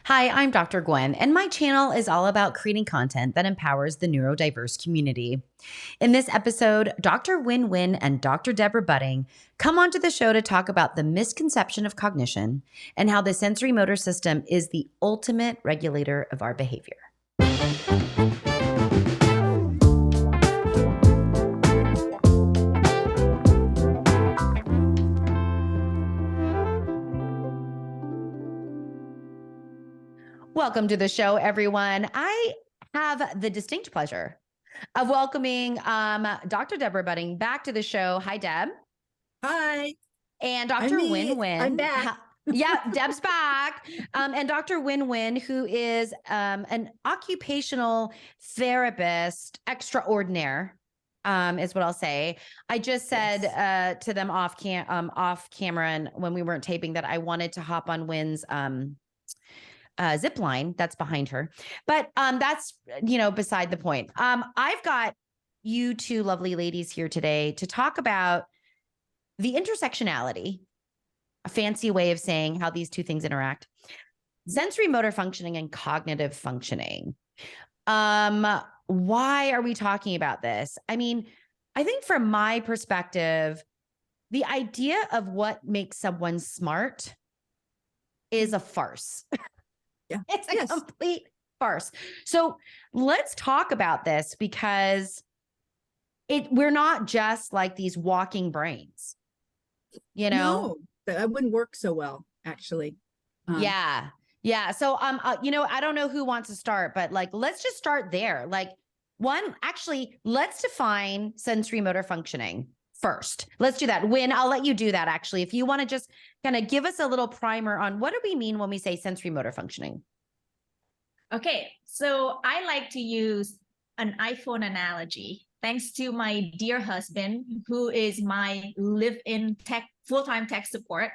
Hi, I'm Dr. Gwen, and my channel is all about creating content that empowers the neurodiverse community. In this episode, Dr. Nguyen and Dr. Deborah Budding come onto the show to talk about the misconception of cognition and how the sensory motor system is the ultimate regulator of our behavior. Welcome to the show, everyone. I have the distinct pleasure of welcoming Dr. Deborah Budding back to the show. Hi, Deb. Hi. And Dr. Nguyen. I'm back. Yeah, Deb's back. And Dr. Nguyen, who is an occupational therapist extraordinaire, is what I'll say. I just said to them off camera and when we weren't taping that I wanted to hop on Nguyen's zip line that's behind her. But that's, beside the point. I've got you two lovely ladies here today to talk about the intersectionality, a fancy way of saying how these two things interact, sensory motor functioning and cognitive functioning. Why are we talking about this? I mean, I think from my perspective, the idea of what makes someone smart is a farce. Yeah. It's a complete farce. So let's talk about this because we're not just like these walking brains, No, that wouldn't work so well, actually. Yeah. So, I don't know who wants to start, but let's just start there. Let's define sensory motor functioning first. Let's do that. Nguyen, I'll let you do that. Actually, if you want to just kind of give us a little primer on what do we mean when we say sensory motor functioning? Okay, so I like to use an iPhone analogy, thanks to my dear husband, who is my live-in full-time tech support.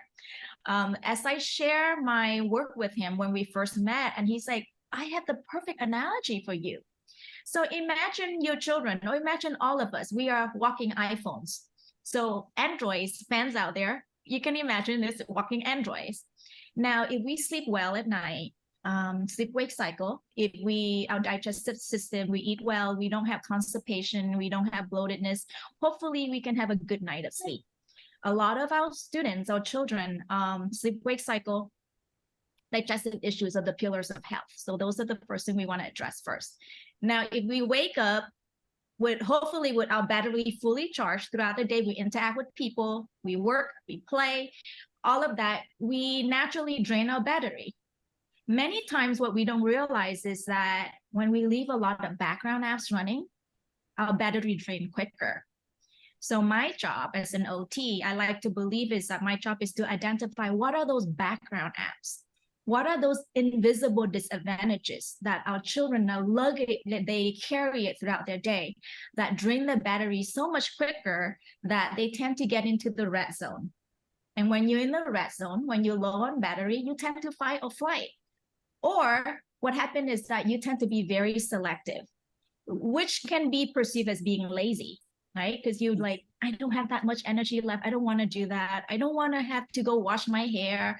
As I share my work with him when we first met, and he's like, I have the perfect analogy for you. So imagine your children, or imagine all of us, we are walking iPhones. So Androids, fans out there, you can imagine this walking Androids. Now, if we sleep well at night, sleep-wake cycle, if our digestive system, we eat well, we don't have constipation, we don't have bloatedness, hopefully we can have a good night of sleep. A lot of our students, our children, sleep-wake cycle, digestive issues are the pillars of health. So those are the first thing we want to address first. Now, if we wake up hopefully with our battery fully charged throughout the day, we interact with people, we work, we play, all of that, we naturally drain our battery. Many times what we don't realize is that when we leave a lot of background apps running, our battery drain quicker. So my job as an OT, I like to believe is that my job is to identify what are those background apps? What are those invisible disadvantages that our children are lugging, that they carry it throughout their day, that drain the battery so much quicker that they tend to get into the red zone. And when you're in the red zone, when you're low on battery, you tend to fight or flight. Or what happened is that you tend to be very selective, which can be perceived as being lazy, right? Because you I don't have that much energy left. I don't want to do that. I don't want to have to go wash my hair,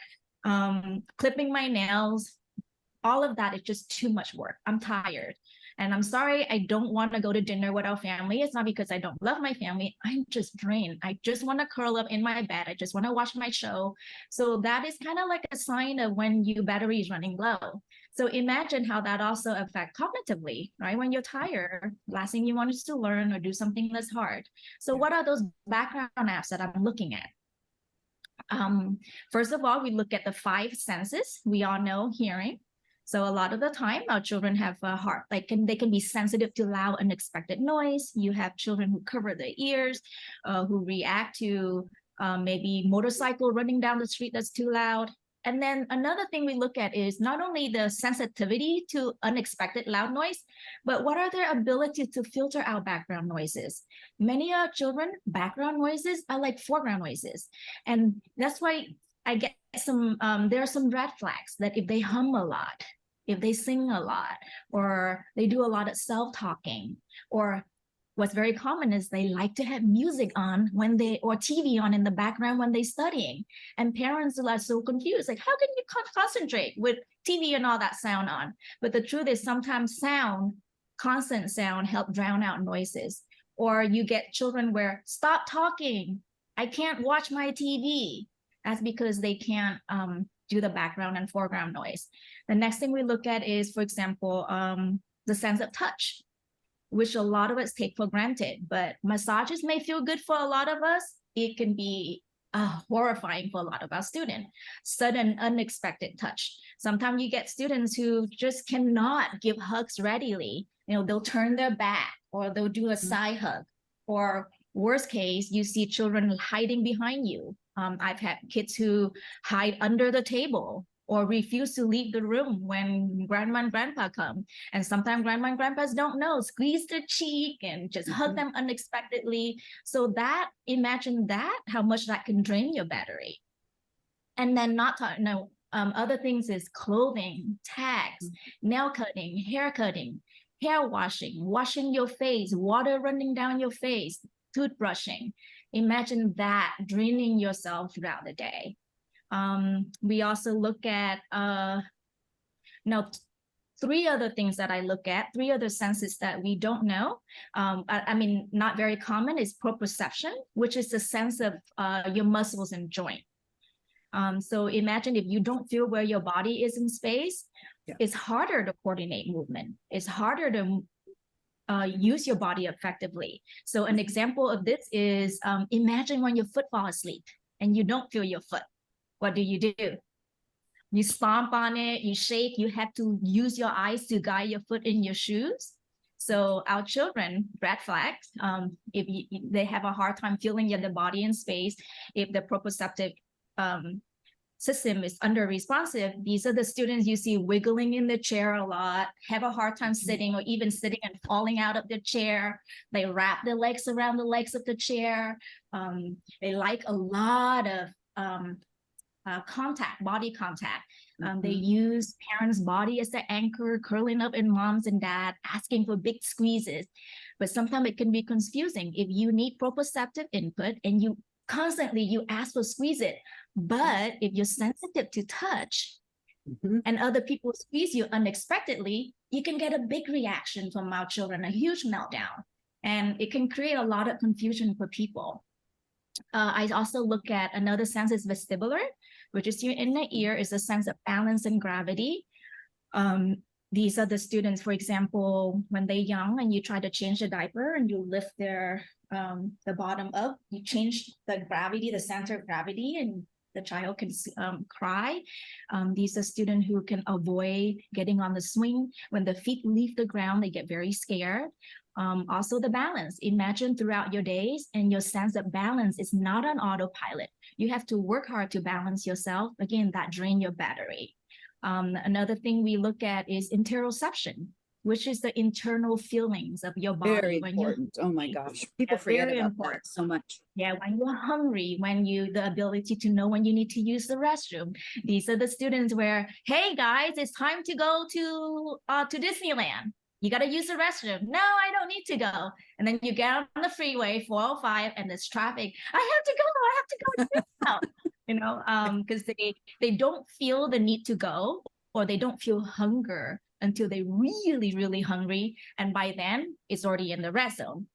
clipping my nails. All of that is just too much work. I'm tired. And I'm sorry, I don't want to go to dinner with our family. It's not because I don't love my family. I'm just drained. I just want to curl up in my bed. I just want to watch my show. So that is kind of like a sign of when your battery is running low. So imagine how that also affects cognitively, right? When you're tired, last thing you want is to learn or do something that's hard. So what are those background apps that I'm looking at? First of all, we look at the 5 senses. We all know hearing. So a lot of the time, our children have a heart, they can be sensitive to loud, unexpected noise. You have children who cover their ears, who react to maybe motorcycle running down the street that's too loud. And then another thing we look at is not only the sensitivity to unexpected loud noise, but what are their ability to filter out background noises. Many of our children, background noises are like foreground noises. And that's why I get there are some red flags that if they hum a lot, if they sing a lot, or they do a lot of self-talking, or what's very common is they like to have music on when they, or TV on in the background when they're studying. And parents are like so confused, like, how can you concentrate with TV and all that sound on? But the truth is sometimes constant sound help drown out noises. Or you get children where, stop talking, I can't watch my TV. That's because they can't do the background and foreground noise. The next thing we look at is, for example, the sense of touch, which a lot of us take for granted, but massages may feel good for a lot of us. It can be horrifying for a lot of our students. Sudden, unexpected touch. Sometimes you get students who just cannot give hugs readily. They'll turn their back, or they'll do a side hug, or worst case, you see children hiding behind you. I've had kids who hide under the table or refuse to leave the room when grandma and grandpa come. And sometimes grandma and grandpas don't know, squeeze their cheek and just hug them unexpectedly. So imagine that, how much that can drain your battery. And then other things is clothing, tags, nail cutting, hair washing, washing your face, water running down your face, toothbrushing. Imagine that draining yourself throughout the day. We also look at three other things that I look at, three other senses that we don't know. Not very common is proprioception, which is the sense of your muscles and joint. So imagine if you don't feel where your body is in space, it's harder to coordinate movement. It's harder to use your body effectively. So an example of this is, imagine when your foot falls asleep and you don't feel your foot. What do? You stomp on it, you shake, you have to use your eyes to guide your foot in your shoes. So our children, red flags, if they have a hard time feeling their body in space, if the proprioceptive system is under responsive, these are the students you see wiggling in the chair a lot, have a hard time sitting, or even sitting and falling out of the chair. They wrap their legs around the legs of the chair. They like a lot of body contact. They use parents' body as their anchor, curling up in moms and dad, asking for big squeezes. But sometimes it can be confusing if you need proprioceptive input and you constantly ask for squeeze it. But if you're sensitive to touch and other people squeeze you unexpectedly, you can get a big reaction from our children, a huge meltdown. And it can create a lot of confusion for people. I also look at another sense is vestibular, which is your inner ear, is a sense of balance and gravity. These are the students, for example, when they're young and you try to change the diaper and you lift the bottom up, you change the gravity, the center of gravity, and the child can cry. These are students who can avoid getting on the swing. When the feet leave the ground, they get very scared. Also the balance. Imagine throughout your days and your sense of balance is not on autopilot. You have to work hard to balance yourself. Again, that drains your battery. Another thing we look at is interoception, which is the internal feelings of your body. Very important. Oh my gosh. People forget about that so much. Yeah, when you're hungry, the ability to know when you need to use the restroom. These are the students where, hey guys, it's time to go to Disneyland. You got to use the restroom. No, I don't need to go. And then you get on the freeway, 405, and there's traffic. I have to go. Because they don't feel the need to go, or they don't feel hunger until they're really, really hungry. And by then, it's already in the rest zone.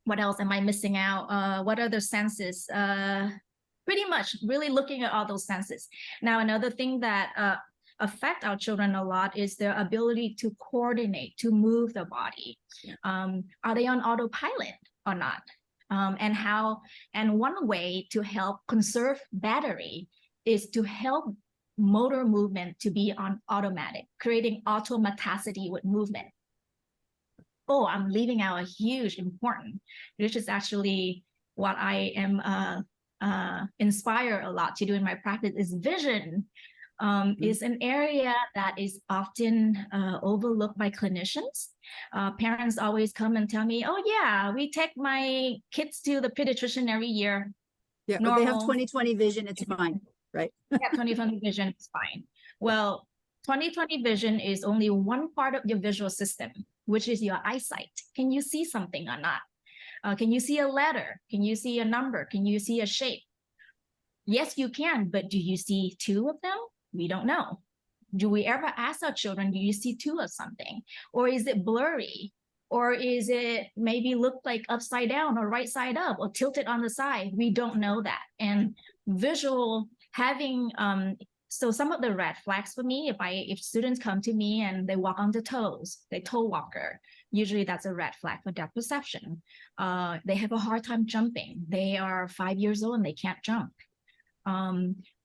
What else am I missing out? What other senses? Pretty much really looking at all those senses. Now, another thing that affect our children a lot is their ability to coordinate, to move the body. Are they on autopilot or not? And one way to help conserve battery is to help motor movement to be on automatic, creating automaticity with movement. Oh, I'm leaving out a huge important, which is actually what I am inspired a lot to do in my practice, is vision. Is an area that is often overlooked by clinicians. Parents always come and tell me, oh yeah, we take my kids to the pediatrician every year. Yeah, but they have 20/20 vision, it's fine, right? Yeah, 20/20 vision is fine. Well, 20/20 vision is only one part of your visual system. which is your eyesight. Can you see something or not? Can you see a letter? Can you see a number? Can you see a shape? Yes, you can, but do you see two of them? We don't know. Do we ever ask our children, do you see two of something? Or is it blurry? Or is it maybe look like upside down or right side up or tilted on the side? We don't know that. And visual having, so some of the red flags for me, if students come to me and they walk on the toes, they toe walker, usually that's a red flag for depth perception. They have a hard time jumping. They are 5 years old and they can't jump.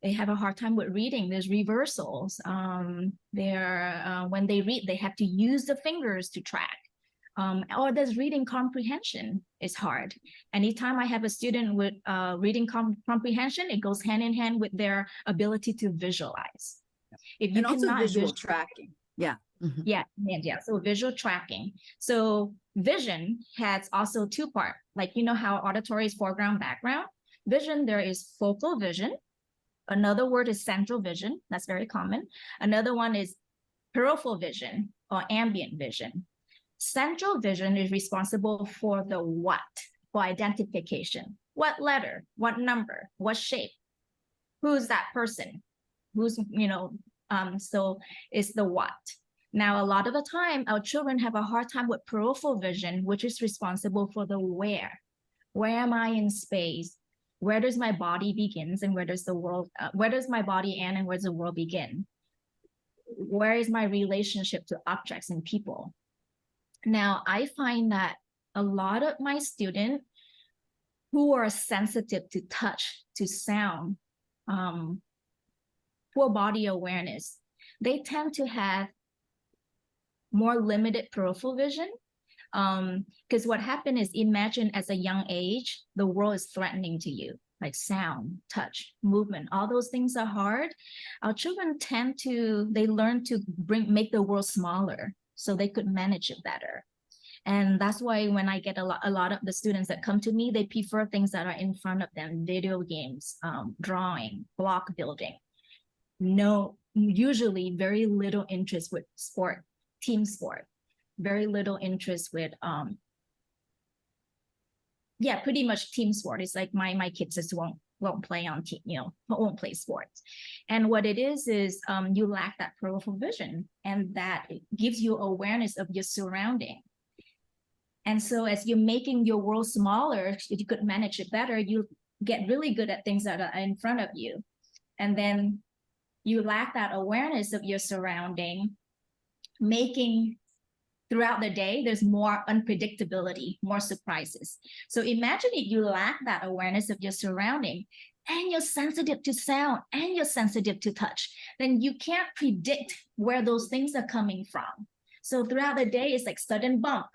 They have a hard time with reading. There's reversals. When they read, they have to use the fingers to track. Or there's reading comprehension is hard. Anytime I have a student with reading comprehension, it goes hand in hand with their ability to visualize. If you and also visual tracking. Yeah. Mhm. Yeah. So visual tracking. So vision has also two parts. Like, you know how auditory is foreground, background? Vision, there is focal vision. Another word is central vision. That's very common. Another one is peripheral vision or ambient vision. Central vision is responsible for the what, for identification. What letter, what number, what shape, who's that person, who's, so it's the what. Now, a lot of the time, our children have a hard time with peripheral vision, which is responsible for the where. Where am I in space? Where does my body begins and where does the world, where does my body end and where does the world begin? Where is my relationship to objects and people? Now, I find that a lot of my students who are sensitive to touch, to sound, poor body awareness, they tend to have more limited peripheral vision. Because what happened is, imagine as a young age, the world is threatening to you, like sound, touch, movement, all those things are hard. Our children they learn to make the world smaller so they could manage it better. And that's why when I get a lot of the students that come to me, they prefer things that are in front of them, video games, drawing, block building. Usually very little interest with sport, team sport. Very little interest with pretty much team sport. It's like my kids just won't play on team, won't play sports. And what it is you lack that peripheral vision, and that gives you awareness of your surrounding. And so as you're making your world smaller, if you could manage it better, you get really good at things that are in front of you. And then you lack that awareness of your surrounding, making throughout the day, there's more unpredictability, more surprises. So imagine if you lack that awareness of your surrounding and you're sensitive to sound and you're sensitive to touch, then you can't predict where those things are coming from. So throughout the day, it's like sudden bump,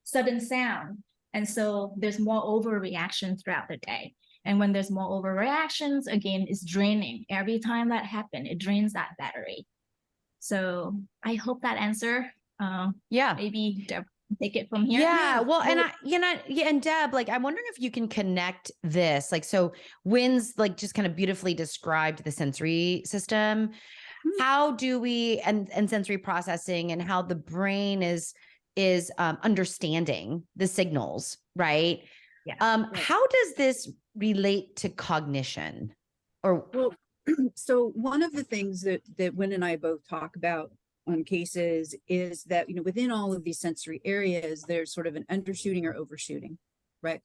sudden sound. And so there's more overreaction throughout the day. And when there's more overreactions, again, it's draining. Every time that happens, it drains that battery. So I hope that answer. Maybe Deb, take it from here. Well, and Deb, like, I'm wondering if you can connect this, like, so Nguyen's like just kind of beautifully described the sensory system. Mm-hmm. How do we, and sensory processing, and how the brain is understanding the signals, right? Yeah. Right. How does this relate to cognition? So one of the things that Gwen and I both talk about on cases is that, within all of these sensory areas, there's sort of an undershooting or overshooting, right?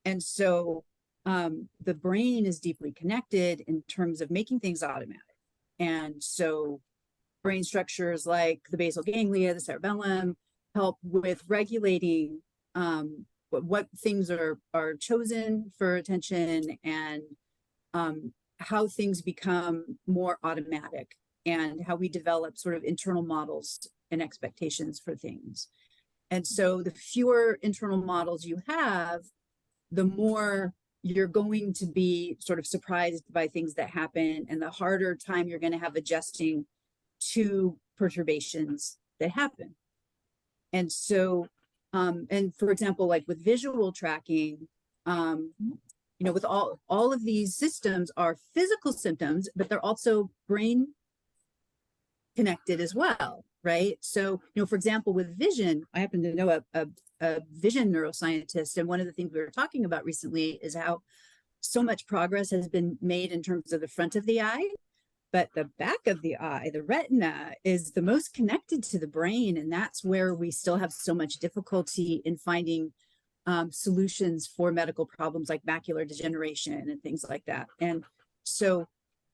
And so the brain is deeply connected in terms of making things automatic. And so brain structures like the basal ganglia, the cerebellum, help with regulating what things are chosen for attention, and how things become more automatic, and how we develop sort of internal models and expectations for things. And so the fewer internal models you have, the more you're going to be sort of surprised by things that happen, and the harder time you're going to have adjusting to perturbations that happen. And so, and for example, like with visual tracking, with all of these systems are physical symptoms, but they're also brain connected as well, right? So, for example, with vision, I happen to know a vision neuroscientist, and one of the things we were talking about recently is how so much progress has been made in terms of the front of the eye, but the back of the eye, the retina, is the most connected to the brain, and that's where we still have so much difficulty in finding solutions for medical problems like macular degeneration and things like that. And so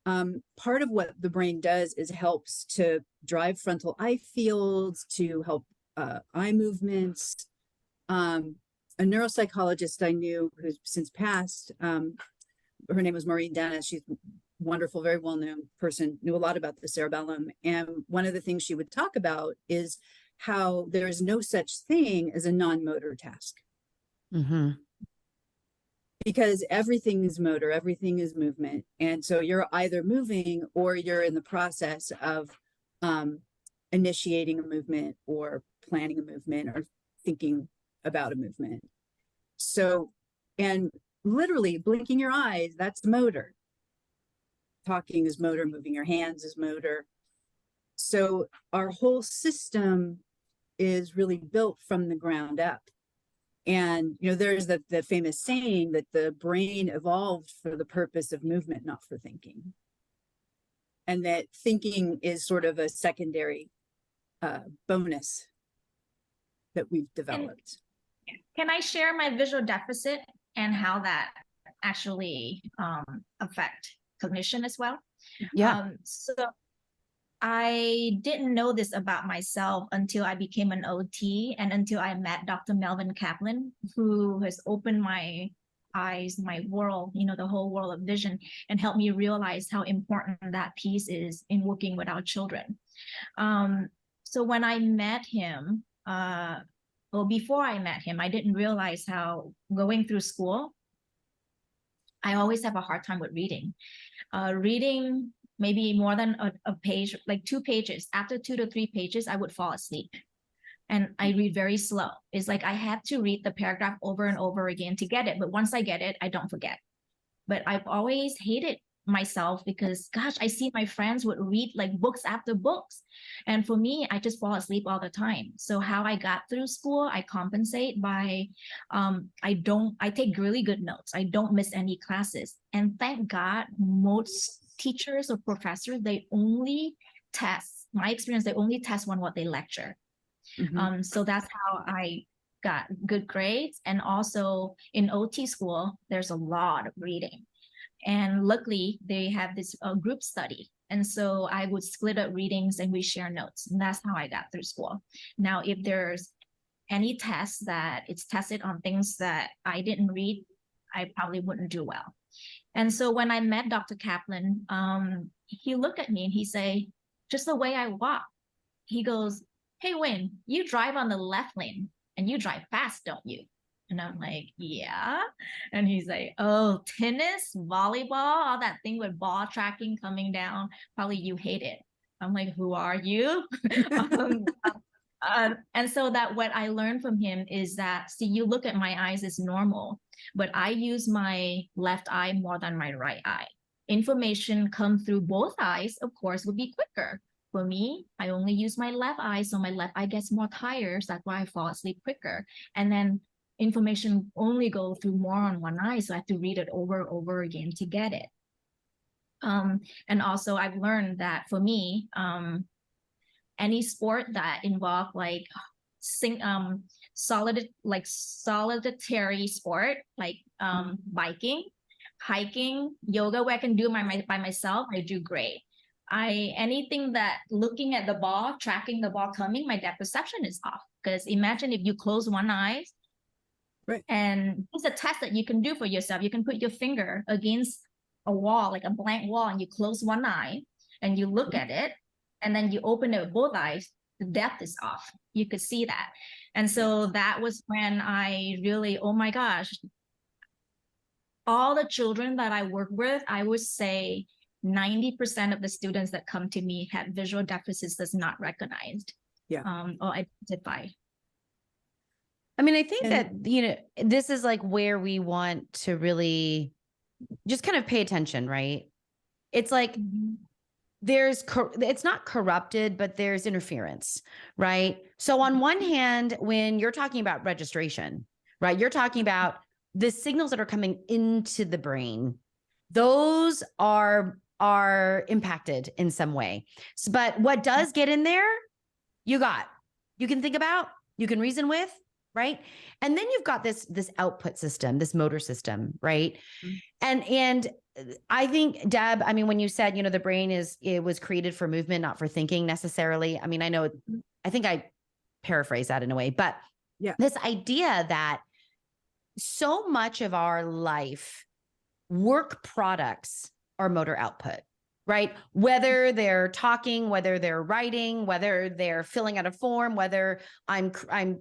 part of what the brain does is helps to drive frontal eye fields, to help eye movements. A neuropsychologist I knew who's since passed, her name was Maureen Dennis. She's wonderful, very well-known person, knew a lot about the cerebellum. And one of the things she would talk about is how there is no such thing as a non-motor task. Mm-hmm. Because everything is motor, everything is movement. And so you're either moving or you're in the process of initiating a movement or planning a movement or thinking about a movement. So, and literally blinking your eyes, that's motor. Talking is motor, moving your hands is motor. So our whole system is really built from the ground up. And, there's the famous saying that the brain evolved for the purpose of movement, not for thinking. And that thinking is sort of a secondary bonus that we've developed. Can I share my visual deficit and how that actually affect cognition as well? Yeah. So I didn't know this about myself until I became an OT and until I met Dr. Melvin Kaplan, who has opened my eyes, my world, the whole world of vision, and helped me realize how important that piece is in working with our children. So when I met him, before I met him, I didn't realize how going through school, I always have a hard time with reading. Reading maybe more than a page, like 2 pages. After 2 to 3 pages, I would fall asleep. And I read very slow. It's like I have to read the paragraph over and over again to get it. But once I get it, I don't forget. But I've always hated myself because, gosh, I see my friends would read like books after books. And for me, I just fall asleep all the time. So how I got through school, I compensate by, I take really good notes. I don't miss any classes. And thank God, most teachers or professors, they only test, my experience, they only test on what they lecture. Mm-hmm. So that's how I got good grades. And also in OT school, there's a lot of reading. And luckily, they have this group study. And so I would split up readings and we share notes. And that's how I got through school. Now, if there's any test that it's tested on things that I didn't read, I probably wouldn't do well. And so when I met Dr. Kaplan, he looked at me and he said, just the way I walk, he goes, hey, Nguyen, you drive on the left lane and you drive fast, don't you? And I'm like, yeah. And he's like, oh, tennis, volleyball, all that thing with ball tracking coming down, probably you hate it. I'm like, who are you? And so that what I learned from him is that, see, you look at my eyes as normal, but I use my left eye more than my right eye. Information come through both eyes, of course, would be quicker. For me, I only use my left eye, so my left eye gets more tired. So that's why I fall asleep quicker. And then information only go through more on one eye, so I have to read it over and over again to get it. And also I've learned that for me, any sport that involve like solitary sport, like biking, hiking, yoga, where I can do by myself, I do great. Anything that looking at the ball, tracking the ball coming, my depth perception is off. Because imagine if you close one eye, right? And it's a test that you can do for yourself. You can put your finger against a wall, like a blank wall, and you close one eye and you look at it, and then you open it with both eyes, the depth is off. You could see that. And so that was when I really, oh my gosh, all the children that I work with, I would say 90% of the students that come to me have visual deficits that's not recognized or identified. I mean, I think that, this is like where we want to really just kind of pay attention, right? It's like it's not corrupted, but there's interference, right? So on one hand, when you're talking about registration, right, you're talking about the signals that are coming into the brain, those are impacted in some way. But what does get in there, you can think about, you can reason with, right? And then you've got this output system, this motor system, right? And I think, Deb, I mean, when you said, the brain it was created for movement, not for thinking necessarily. I mean, I think I paraphrase that in a way, but yeah, this idea that so much of our life, work products are motor output, right? Whether they're talking, whether they're writing, whether they're filling out a form, whether I'm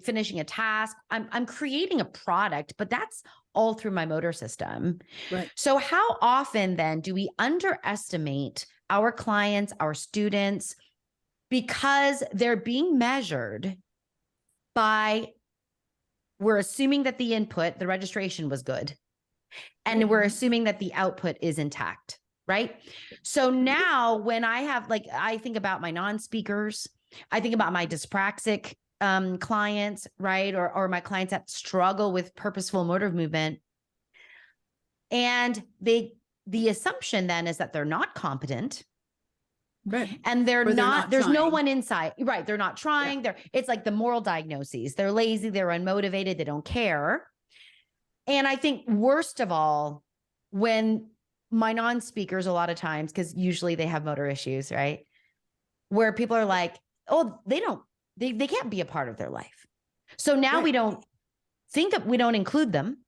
finishing a task, I'm creating a product, but that's all through my motor system. right. So how often then do we underestimate our clients, our students, because they're being measured by, we're assuming that the input, the registration was good, and we're assuming that the output is intact, right? So now when I think about my non-speakers, I think about my dyspraxic clients, right? Or my clients that struggle with purposeful motor movement. And the assumption then is that they're not competent. Right. And they're Or not, there's no trying. one inside, right? They're not trying. It's like the moral diagnoses. They're lazy, they're unmotivated, they don't care. And I think worst of all, when my non-speakers, a lot of times, because usually they have motor issues, right? Where people are like, oh, they can't be a part of their life. So now Right. we don't include them.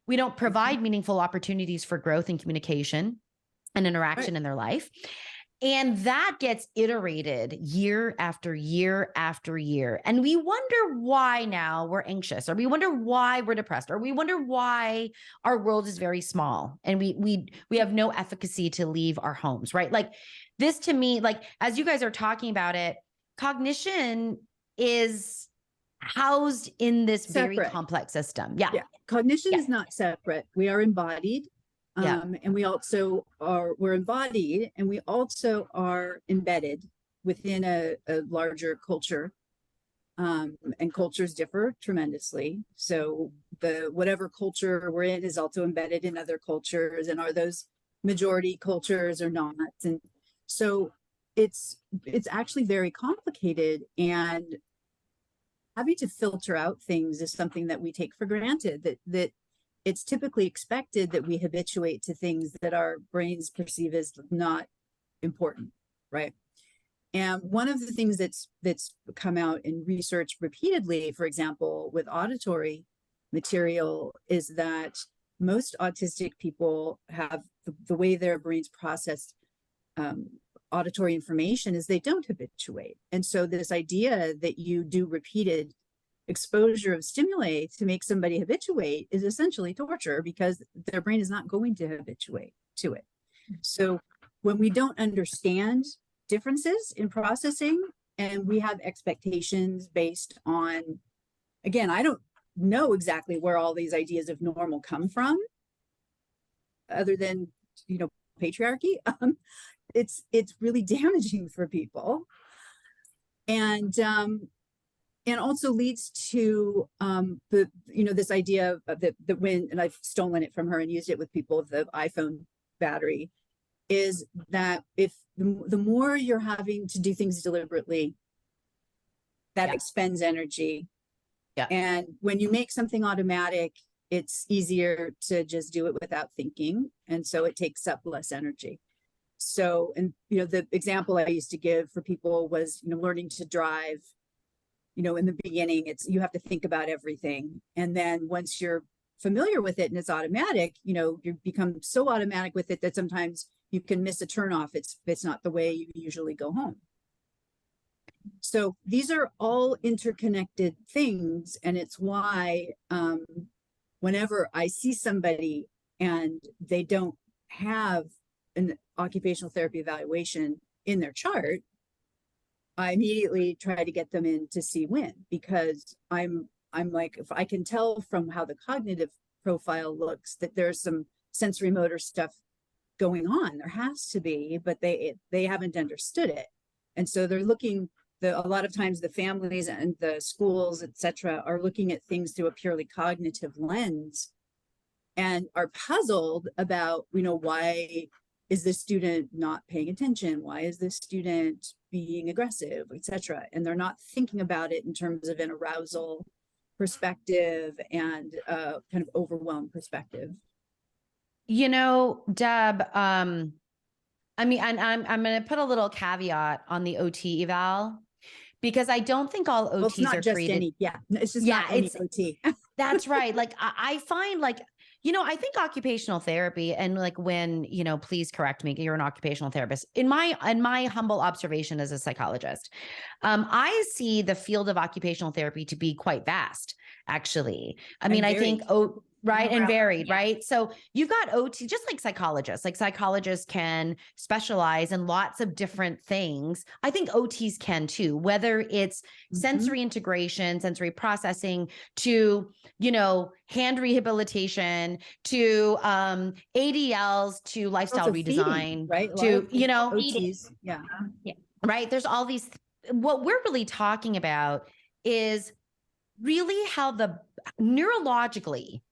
We don't provide meaningful opportunities for growth and communication and interaction in their life. And that gets iterated year after year after year. And we wonder why now we're anxious, or we wonder why we're depressed, or we wonder why our world is very small and we have no efficacy to leave our homes, right? Like this to me, like as you guys are talking about it, cognition is housed in this very complex system. Yeah. Cognition is not separate. We are embodied. Yeah. And we're embodied, and we also are embedded within a larger culture. And cultures differ tremendously. So whatever culture we're in is also embedded in other cultures, and are those majority cultures or not? And so it's actually very complicated, and having to filter out things is something that we take for granted, that it's typically expected that we habituate to things that our brains perceive as not important, right? And one of the things that's come out in research repeatedly, for example, with auditory material, is that most autistic people have the way their brains process auditory information is they don't habituate. And so this idea that you do repeated exposure of stimuli to make somebody habituate is essentially torture, because their brain is not going to habituate to it. So when we don't understand differences in processing, and we have expectations based on, again, I don't know exactly where all these ideas of normal come from, other than, patriarchy. It's really damaging for people. And also leads to this idea of that when, and I've stolen it from her and used it with people, of the iPhone battery, is that if the more you're having to do things deliberately, that expends energy. Yeah. And when you make something automatic, it's easier to just do it without thinking. And so it takes up less energy. So, and the example I used to give for people was, learning to drive. In the beginning, you have to think about everything. And then once you're familiar with it and it's automatic, you become so automatic with it that sometimes you can miss a turnoff. It's not the way you usually go home. So these are all interconnected things. And it's why whenever I see somebody and they don't have an occupational therapy evaluation in their chart, I immediately try to get them in to see Nguyen, because I'm like, if I can tell from how the cognitive profile looks that there's some sensory motor stuff going on. There has to be, but they haven't understood it. And so they're looking, a lot of times the families and the schools, etc., are looking at things through a purely cognitive lens and are puzzled about, why is this student not paying attention? Why is this student being aggressive, etc.? And they're not thinking about it in terms of an arousal perspective and kind of overwhelmed perspective. Deb, I mean, and I'm going to put a little caveat on the OT eval, because I don't think all OTs are created. It's just not any OT. That's right. Like I find I think occupational therapy, and like when, please correct me, you're an occupational therapist. In my humble observation as a psychologist, I see the field of occupational therapy to be quite vast, actually. I mean, I think, right. And varied, right? So you've got OT, just like psychologists can specialize in lots of different things. I think OTs can too, whether it's sensory integration, sensory processing, to, hand rehabilitation, to ADLs, to lifestyle redesign, feeding, right? To, OTs. Yeah. Right. There's all these, what we're really talking about is really how the neurologically,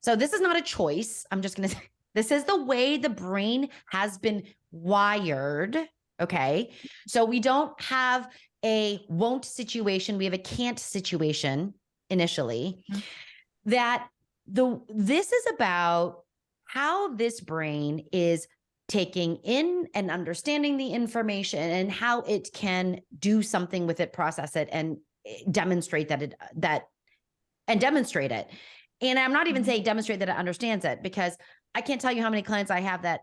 so this is not a choice. I'm just going to say, this is the way the brain has been wired. Okay. So we don't have a won't situation. We have a can't situation initially. This is about how this brain is taking in and understanding the information and how it can do something with it, process it, and demonstrate demonstrate it. And I'm not even saying demonstrate that it understands it, because I can't tell you how many clients I have that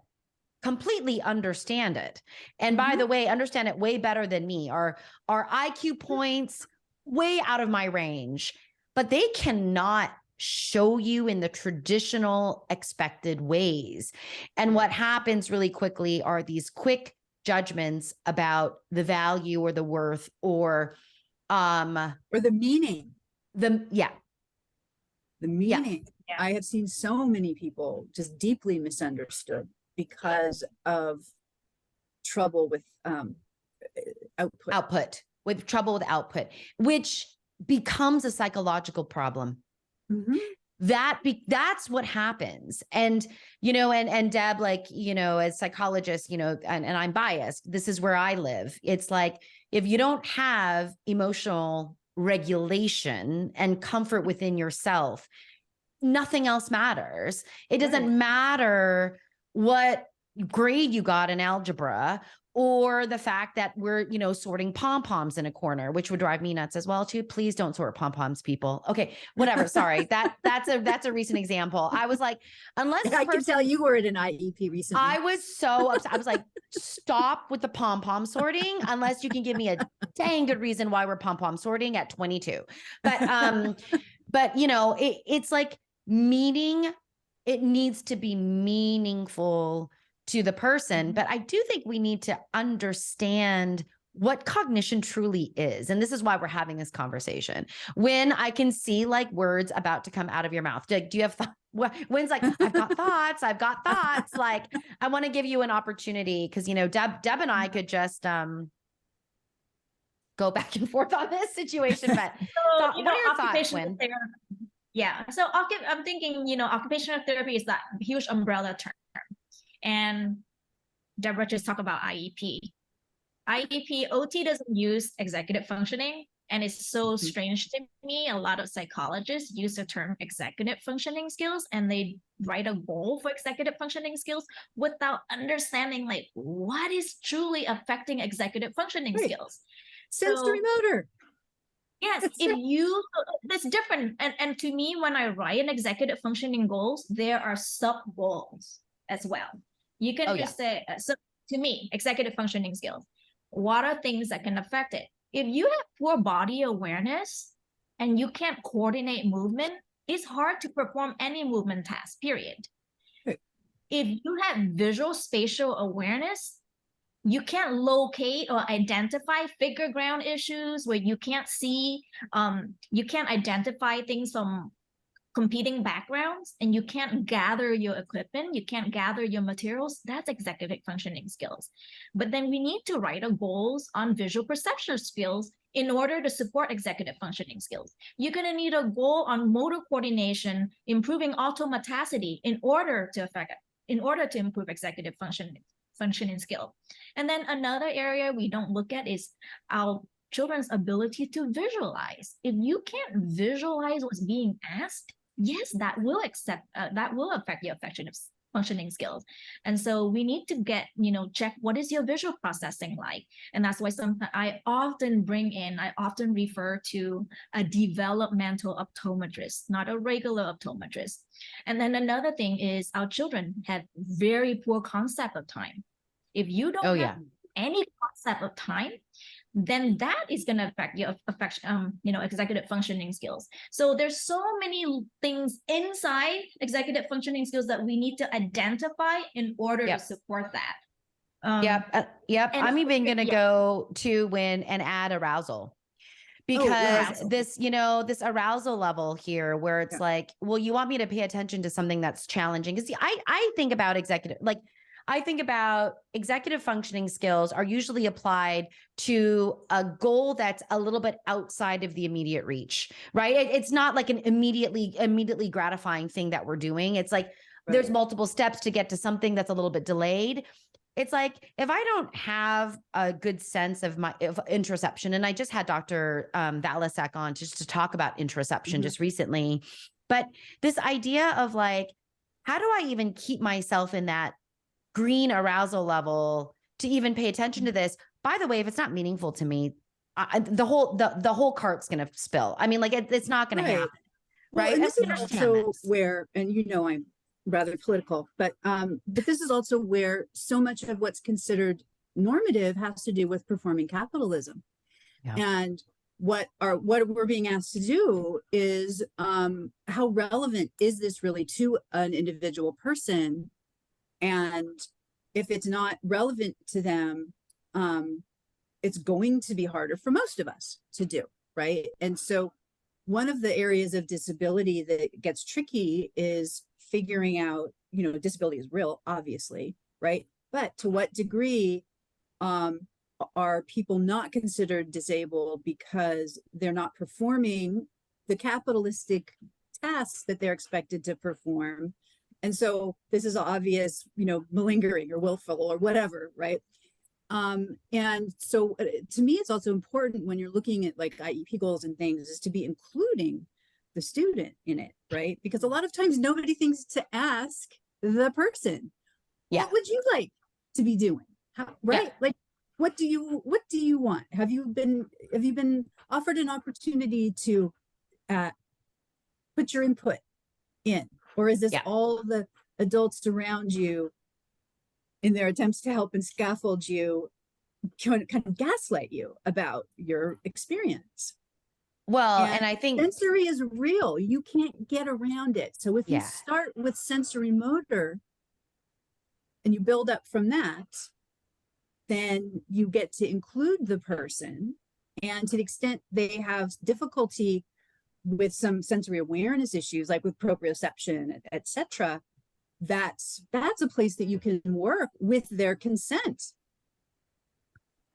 completely understand it. And by the way, understand it way better than me. Our IQ points way out of my range, but they cannot show you in the traditional expected ways. And what happens really quickly are these quick judgments about the value or the worth or the meaning. The meaning. Yeah. I have seen so many people just deeply misunderstood because of trouble with output, which becomes a psychological problem. That's what happens. And, and Deb, as psychologist, and I'm biased, this is where I live. It's like, if you don't have emotional regulation and comfort within yourself, nothing else matters. It doesn't matter what grade you got in algebra, or the fact that we're, sorting pom-poms in a corner, which would drive me nuts as well too. Please don't sort pom-poms, people. Okay, whatever. Sorry. That's a recent example. I was like, unless I can tell you were at an IEP recently. I was so upset. I was like, stop with the pom-pom sorting, unless you can give me a dang good reason why we're pom-pom sorting at 22. But it's like meaning. It needs to be meaningful to the person. But I do think we need to understand what cognition truly is. And this is why we're having this conversation. When I can see words about to come out of your mouth. Do you have When's like, I've got thoughts. Like, I want to give you an opportunity, because, Deb and I could just go back and forth on this situation. But what are your thoughts, Gwen? Yeah. So I'm thinking, occupational therapy is that huge umbrella term. And Deborah just talked about IEP. OT doesn't use executive functioning. And it's so strange to me. A lot of psychologists use the term executive functioning skills, and they write a goal for executive functioning skills without understanding what is truly affecting executive functioning skills. SensoryMotor. Yes, that's different. And to me, when I write an executive functioning goals, there are sub goals as well. You can say, so to me, executive functioning skills, what are things that can affect it? If you have poor body awareness and you can't coordinate movement, it's hard to perform any movement task, period. Right. If you have visual spatial awareness, you can't locate or identify figure ground issues where you can't see, you can't identify things from competing backgrounds and you can't gather your equipment, you can't gather your materials, that's executive functioning skills. But then we need to write our goals on visual perception skills in order to support executive functioning skills. You're going to need a goal on motor coordination, improving automaticity in order to improve executive functioning skill. And then another area we don't look at is our children's ability to visualize. If you can't visualize what's being asked, yes, that will affect your functioning skills. And so we need to check what is your visual processing like. And that's why I often refer to a developmental optometrist, not a regular optometrist. And then another thing is our children have very poor concept of time. If you don't have any concept of time, then that is going to affect your executive functioning skills. So there's so many things inside executive functioning skills that we need to identify in order to support that. Yep. I'm even going to go to and add arousal. Because this arousal level here where it's like, well, you want me to pay attention to something that's challenging. Because I think about executive functioning skills are usually applied to a goal that's a little bit outside of the immediate reach, right? It's not like an immediately gratifying thing that we're doing. It's like there's multiple steps to get to something that's a little bit delayed. It's like, if I don't have a good sense of interoception, and I just had Dr. Valasek on just to talk about interoception just recently, but this idea of like, how do I even keep myself in that green arousal level to even pay attention to this? By the way, if it's not meaningful to me, the whole cart's going to spill. I mean, like it's not going to happen. Well, right. and this is also where, and I'm rather political, but this is also where so much of what's considered normative has to do with performing capitalism. And what we're being asked to do is how relevant is this really to an individual person? And if it's not relevant to them, it's going to be harder for most of us to do, right? And so one of the areas of disability that gets tricky is figuring out, disability is real, obviously, right? But to what degree are people not considered disabled because they're not performing the capitalistic tasks that they're expected to perform? And so this is obvious, malingering or willful or whatever, right? And so to me, it's also important when you're looking at like IEP goals and things is to be including the student in it, right? Because a lot of times nobody thinks to ask the person, what would you like to be doing? Right? Like, what do you want? Have you been offered an opportunity to put your input in? Or is this all the adults around you in their attempts to help and scaffold you kind of gaslight you about your experience? Well, and I think sensory is real. You can't get around it. So if you start with sensory motor and you build up from that, then you get to include the person. And to the extent they have difficulty with some sensory awareness issues, like with proprioception, etc., that's a place that you can work with their consent.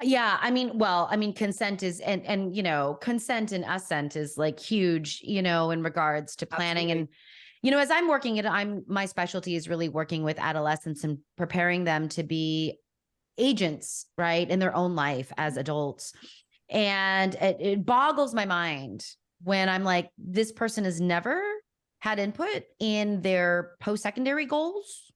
Yeah, consent is, and consent and Ascent is like huge, in regards to planning. Absolutely. And, as I'm working my specialty is really working with adolescents and preparing them to be agents, right, in their own life as adults. And it boggles my mind when I'm like, this person has never had input in their post-secondary goals.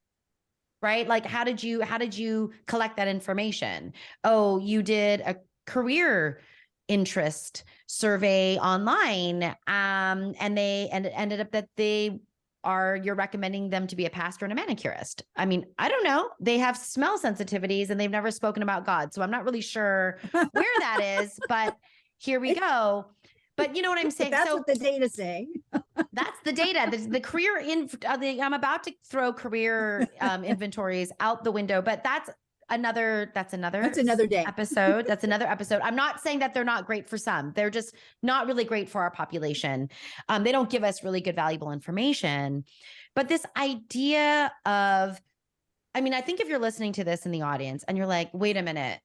Right? Like, how did you collect that information? Oh, you did a career interest survey online. And it ended up that you're recommending them to be a pastor and a manicurist. I mean, I don't know. They have smell sensitivities and they've never spoken about God. So I'm not really sure where that is, but here we go. But you know what I'm saying? That's what the data say. That's the data. The career I'm about to throw career inventories out the window, but that's that's another day episode. That's another episode. I'm not saying that they're not great for some. They're just not really great for our population. They don't give us really good, valuable information. But this idea of, I mean, I think if you're listening to this in the audience and you're like, wait a minute,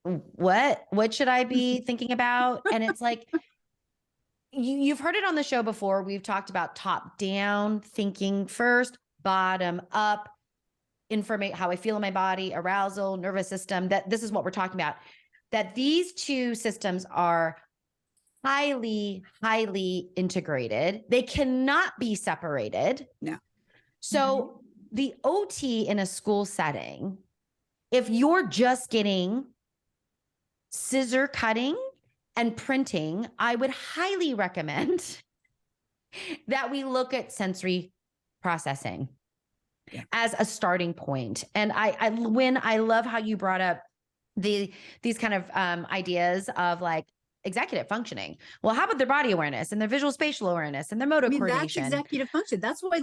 what should I be thinking about? And it's like, you've heard it on the show before. We've talked about top down thinking first, bottom up, information, how I feel in my body, arousal, nervous system, that this is what we're talking about, that these two systems are highly, highly integrated. They cannot be separated. No. So the OT in a school setting, if you're just getting scissor cutting and printing, I would highly recommend that we look at sensory processing as a starting point. And Nguyen, I love how you brought up these kind of ideas of like executive functioning. Well, how about their body awareness and their visual spatial awareness and their motor coordination? That's executive function. That's why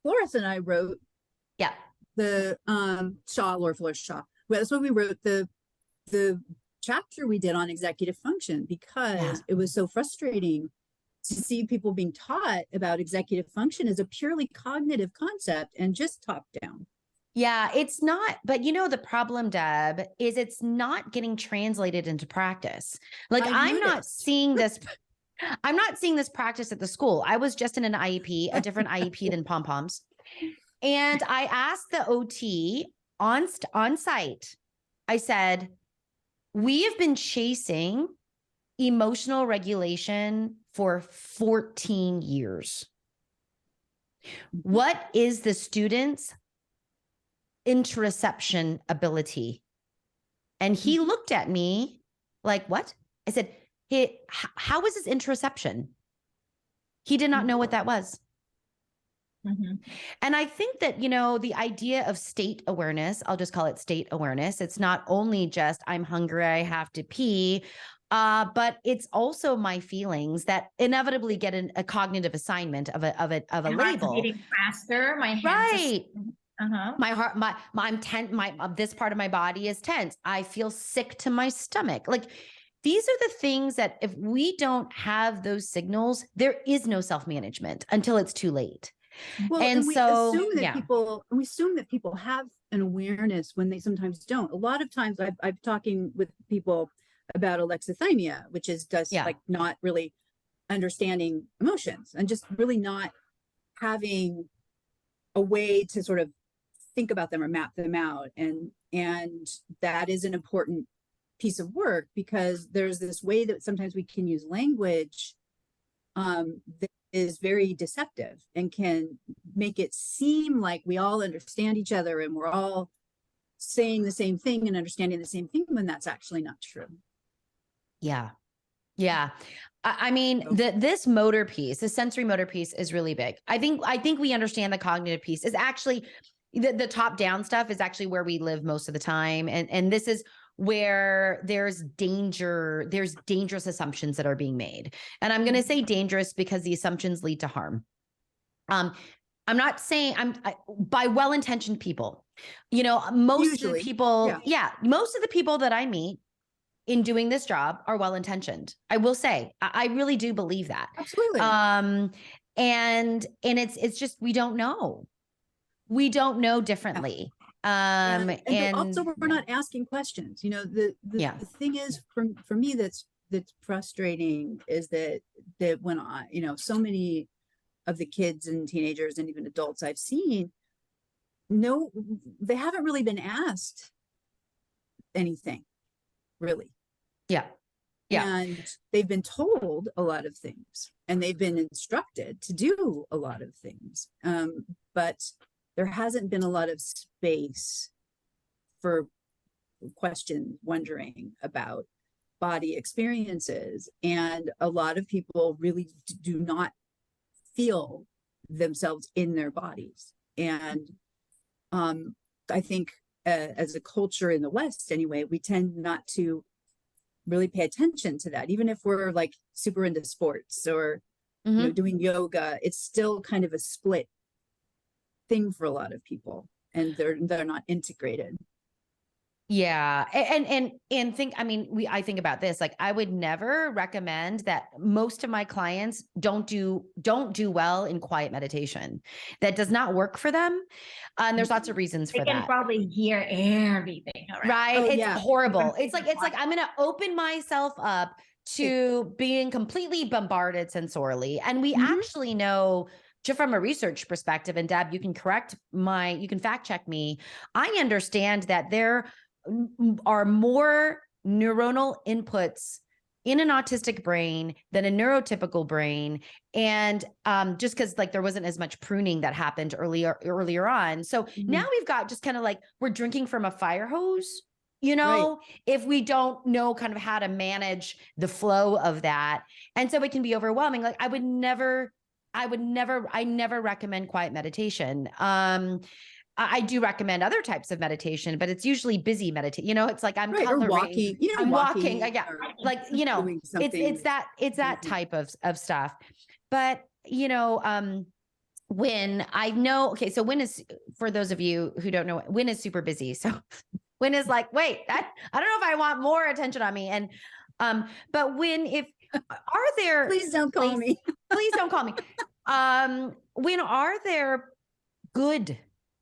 Flores and I wrote the Flores Shaw. That's why we wrote the chapter we did on executive function, because it was so frustrating to see people being taught about executive function as a purely cognitive concept and just top down. Yeah, it's not. But you know, the problem, Deb, is it's not getting translated into practice. Like I'm not seeing this practice at the school. I was just in an IEP, a different IEP than pom-poms. And I asked the OT on site, I said, we have been chasing emotional regulation for 14 years. What is the student's interoception ability? And he looked at me like, what? I said, how is his interoception? He did not know what that was. And I think that, you know, the idea of state awareness, I'll just call it state awareness. It's not only just I'm hungry, I have to pee, but it's also my feelings that inevitably get a cognitive assignment of a label. Beating faster, my hands right. My heart, I'm tense. This part of my body is tense. I feel sick to my stomach. Like these are the things that if we don't have those signals, there is no self-management until it's too late. Well, and we assume that people have an awareness when they sometimes don't. A lot of times I'm talking with people about alexithymia, which is just like not really understanding emotions and just really not having a way to sort of think about them or map them out. And that is an important piece of work, because there's this way that sometimes we can use language that is very deceptive and can make it seem like we all understand each other and we're all saying the same thing and understanding the same thing, when that's actually not true. Yeah. I mean, this motor piece, the sensory motor piece is really big. I think we understand the cognitive piece is actually the top down stuff is actually where we live most of the time. And this is where there's dangerous assumptions that are being made. And I'm going to say dangerous because the assumptions lead to harm. I'm not saying by well-intentioned people, you know, most of the people that I meet in doing this job are well-intentioned. I will say, I really do believe that. Absolutely. And it's just, we don't know differently. And also we're not asking questions. You know, the thing is for me that's frustrating is that when so many of the kids and teenagers and even adults I've seen, they haven't really been asked anything, really. Yeah. And they've been told a lot of things and they've been instructed to do a lot of things. But there hasn't been a lot of space for questions, wondering about body experiences. And a lot of people really do not feel themselves in their bodies. And I think as a culture in the West anyway, we tend not to really pay attention to that. Even if we're like super into sports or doing yoga, it's still kind of a split thing for a lot of people, and they're not integrated. Yeah. And think, I mean, I think about this, like I would never recommend that. Most of my clients don't do well in quiet meditation. That does not work for them. And there's lots of reasons They for can that. probably hear everything around. Right. Oh, It's yeah. horrible. It's like I'm going to open myself up to being completely bombarded sensorially. And we actually know, just from a research perspective, and Deb, you can you can fact check me. I understand that there are more neuronal inputs in an autistic brain than a neurotypical brain. And just because like there wasn't as much pruning that happened earlier on. So now we've got just kind of like we're drinking from a fire hose, you know, if we don't know kind of how to manage the flow of that. And so it can be overwhelming. Like I never recommend quiet meditation. I do recommend other types of meditation, but it's usually busy meditation. You know, it's like I'm coloring, walking, I'm walking. Yeah, or like you know, doing something. it's that type of stuff. But you know, Nguyen, I know. Okay, so Nguyen is, for those of you who don't know, Nguyen is super busy. So Nguyen is like, wait, I don't know if I want more attention on me. And but Nguyen, if are there, please don't call me. Please don't call me. Nguyen, are there good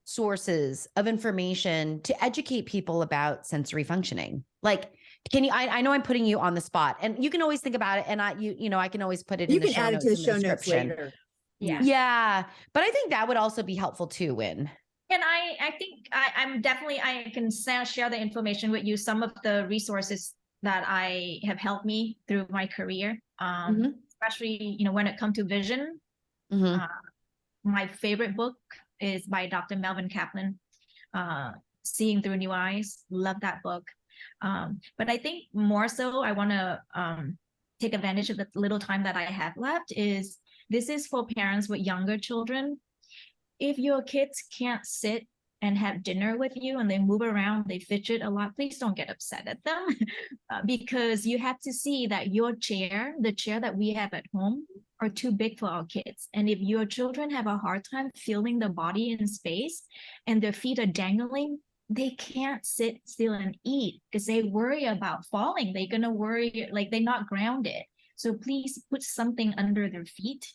sources of information to educate people about sensory functioning? Like, can you, I know I'm putting you on the spot, and you can always think about it. And I can always put it in the show notes. You can add it to the show notes later. Yeah. Yeah. But I think that would also be helpful too, Nguyen. And I think I'm definitely, I can share the information with you, some of the resources that I have helped me through my career, especially, you know, when it comes to vision. My favorite book is by Dr. Melvin Kaplan, Seeing Through New Eyes. Love that book. But I think more so I want to take advantage of the little time that I have left. This is for parents with younger children. If your kids can't sit and have dinner with you and they move around, they fidget a lot, please don't get upset at them because you have to see that your chair, the chair that we have at home, are too big for our kids. And if your children have a hard time feeling the body in space and their feet are dangling, they can't sit still and eat because they worry about falling. They're going to worry, like they're not grounded. So please put something under their feet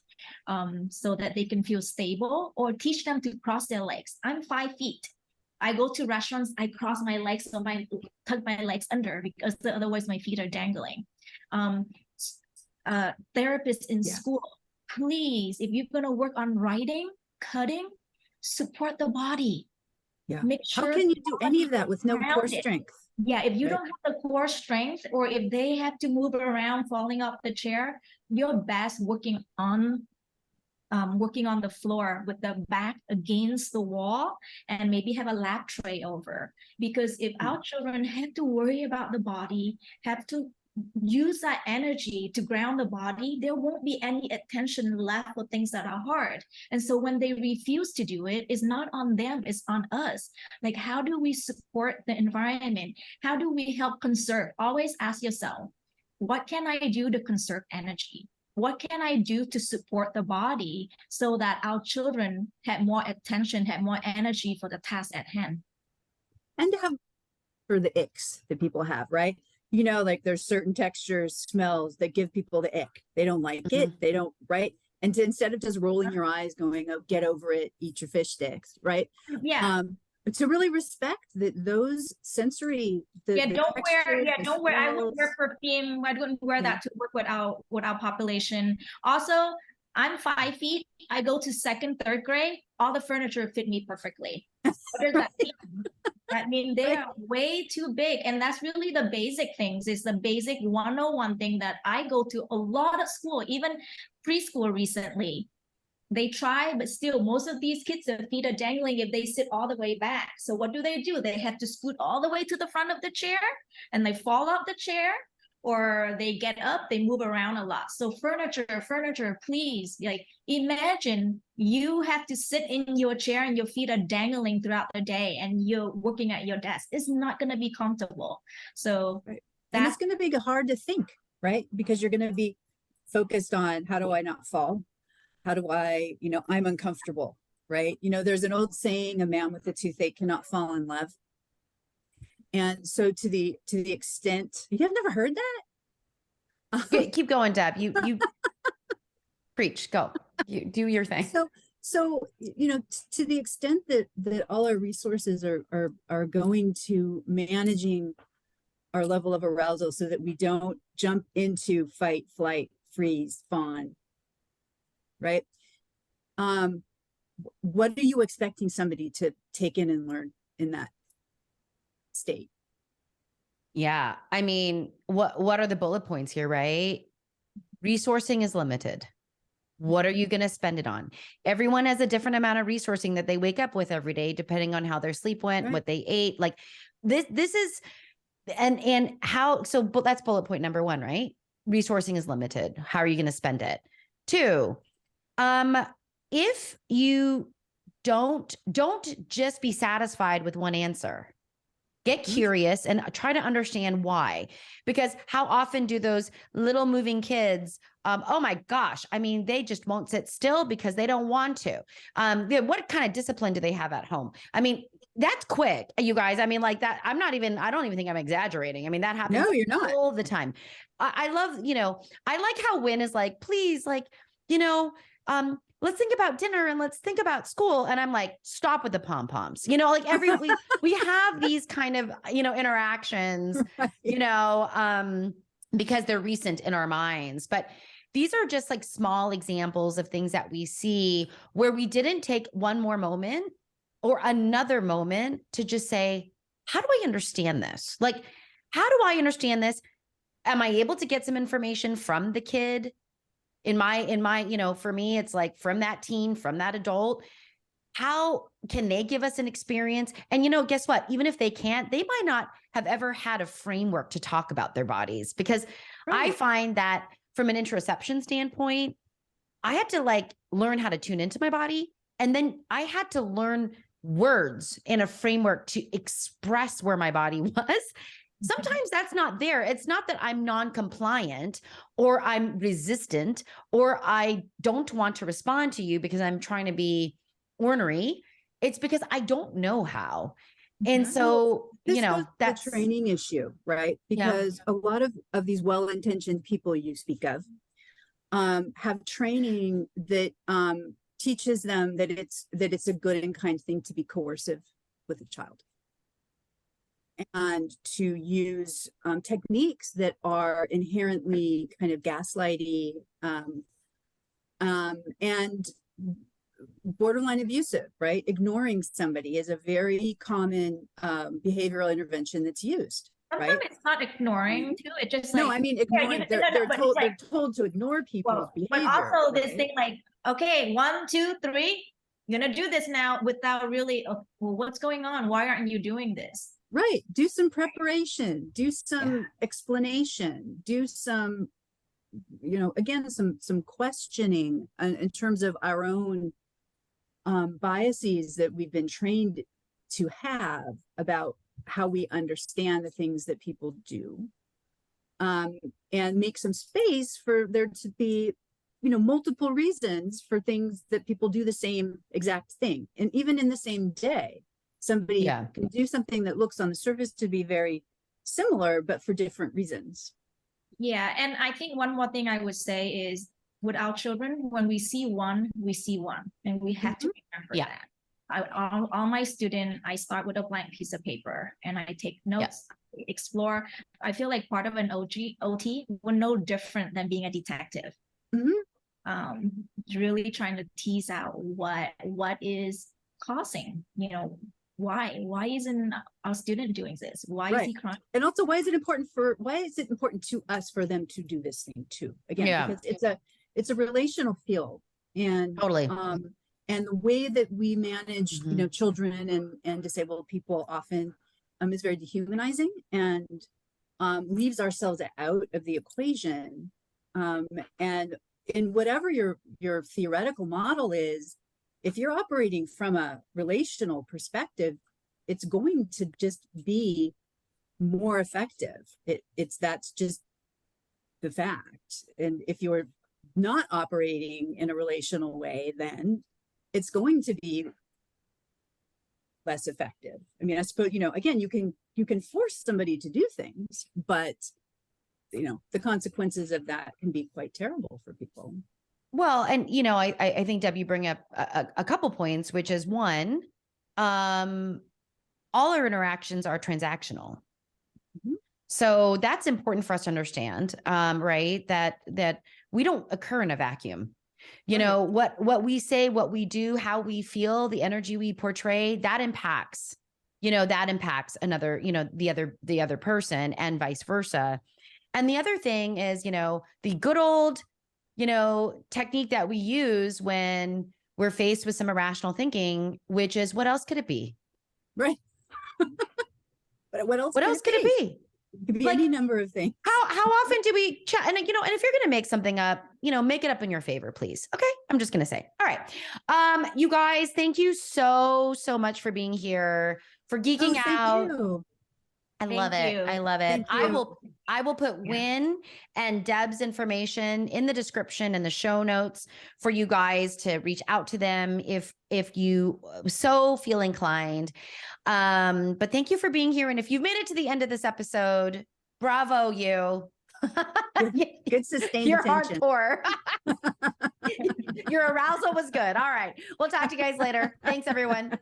so that they can feel stable, or teach them to cross their legs. I'm 5 feet. I go to restaurants, I cross my legs, so tuck my legs under because otherwise my feet are dangling. Therapists in school, please, if you're going to work on writing, cutting, support the body. Yeah. Make sure. How can you do any of that with no core strength? Yeah, if you don't have the core strength, or if they have to move around falling off the chair, you're best working on the floor with the back against the wall, and maybe have a lap tray over. Because if our children have to worry about the body, have to use that energy to ground the body, there won't be any attention left for things that are hard. And so when they refuse to do it, it's not on them, it's on us. Like, how do we support the environment? How do we help conserve? Always ask yourself, what can I do to conserve energy? What can I do to support the body so that our children have more attention, have more energy for the task at hand? And to have for the icks that people have, right? You know, like there's certain textures, smells that give people the ick. They don't like it. They don't, right? And instead of just rolling your eyes going, oh, get over it, eat your fish sticks, right? Yeah. But to really respect that those sensory, don't wear, I wouldn't wear perfume. I wouldn't wear that to work with our population. Also, I'm 5 feet. I go to 2nd, 3rd grade. All the furniture fit me perfectly. What does that mean? That means they are way too big. And that's really the basic things. It's the basic 101 thing that I go to a lot of school, even preschool recently. They try, but still, most of these kids, their feet are dangling if they sit all the way back. So what do? They have to scoot all the way to the front of the chair, and they fall off the chair, or they get up, they move around a lot. So furniture, please, like imagine you have to sit in your chair and your feet are dangling throughout the day and you're working at your desk. It's not going to be comfortable. So and it's going to be hard to think, right? Because you're going to be focused on, how do I not fall? How do I, I'm uncomfortable, right? There's an old saying, a man with a toothache cannot fall in love. And so to the extent, you have never heard that? Keep going, Deb. You preach, go. You do your thing. So you know, to the extent that all our resources are going to managing our level of arousal so that we don't jump into fight, flight, freeze, fawn, right? What are you expecting somebody to take in and learn in that state? Yeah. I mean, what are the bullet points here, right? Resourcing is limited. What are you going to spend it on? Everyone has a different amount of resourcing that they wake up with every day, depending on how their sleep went, what they ate. Like this is, and how, so that's bullet point number one, right? Resourcing is limited. How are you going to spend it? 2, if you don't just be satisfied with one answer. Get curious and try to understand why. Because how often do those little moving kids, oh my gosh, I mean, they just won't sit still because they don't want to. What kind of discipline do they have at home? I mean, that's quick, you guys. I mean, like that, I don't even think I'm exaggerating. I mean, that happens No, you're not. all the time. I love, I like how Nguyen is like, please, like, let's think about dinner and let's think about school. And I'm like, stop with the pom-poms, like we have these kind of, interactions, Right. because they're recent in our minds, but these are just like small examples of things that we see where we didn't take one more moment or another moment to just say, how do I understand this? Like, how do I understand this? Am I able to get some information from the kid? In my, for me, it's like from that teen, from that adult, how can they give us an experience? And, guess what? Even if they can't, they might not have ever had a framework to talk about their bodies, because I find that from an interoception standpoint, I had to like learn how to tune into my body. And then I had to learn words in a framework to express where my body was. Sometimes that's not there. It's not that I'm non-compliant or I'm resistant or I don't want to respond to you because I'm trying to be ornery. It's because I don't know how. And so, that's the training issue, right? Because a lot of these well-intentioned people you speak of have training that teaches them that it's a good and kind thing to be coercive with a child, and to use techniques that are inherently kind of gaslighty and borderline abusive, right? Ignoring somebody is a very common behavioral intervention that's used. Sometimes it's not ignoring too. It just no, I mean ignoring. They're told to ignore people's behavior. But also this thing like, okay, 1, 2, 3, you're gonna do this now without really. Oh, well, what's going on? Why aren't you doing this? Right. Do some preparation. Do some explanation. Do some, again, some questioning in terms of our own biases that we've been trained to have about how we understand the things that people do, and make some space for there to be, multiple reasons for things that people do the same exact thing. And even in the same day, somebody can do something that looks on the surface to be very similar, but for different reasons. Yeah. And I think one more thing I would say is with our children, when we see one, and we have to remember that. All my students, I start with a blank piece of paper and I take notes, explore. I feel like part of an OT were no different than being a detective. Really trying to tease out what is causing, why isn't our student doing this? Why is he crying? And also, why is it important to us for them to do this thing too? Again, because it's a relational field, and totally. And the way that we manage, children and disabled people often is very dehumanizing and leaves ourselves out of the equation. And in whatever your theoretical model is, if you're operating from a relational perspective, it's going to just be more effective. That's just the fact. And if you're not operating in a relational way, then it's going to be less effective. I mean, I suppose, again, you can you can force somebody to do things, but the consequences of that can be quite terrible for people. Well, and I think Deb, you bring up a couple points, which is one, all our interactions are transactional. Mhm. So that's important for us to understand, right? That we don't occur in a vacuum. Right. What we say, what we do, how we feel, the energy we portray, that impacts another, the other person, and vice versa. And the other thing is, the good old, technique that we use when we're faced with some irrational thinking, which is, what else could it be? Right. But what else What else could it be? It could be Like, any number of things. How often do we chat? And and if you're going to make something up, make it up in your favor, please. Okay. I'm just going to say, all right. You guys, thank you so much for being here, for geeking Thank out. you. I love it. I love it. Thank you. I will put Nguyen and Deb's information in the description and the show notes for you guys to reach out to them if you so feel inclined. But thank you for being here. And if you've made it to the end of this episode, bravo you. Good sustained You're attention. hardcore. Your arousal was good. All right. We'll talk to you guys later. Thanks, everyone.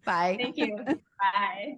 Bye. Thank you. Bye.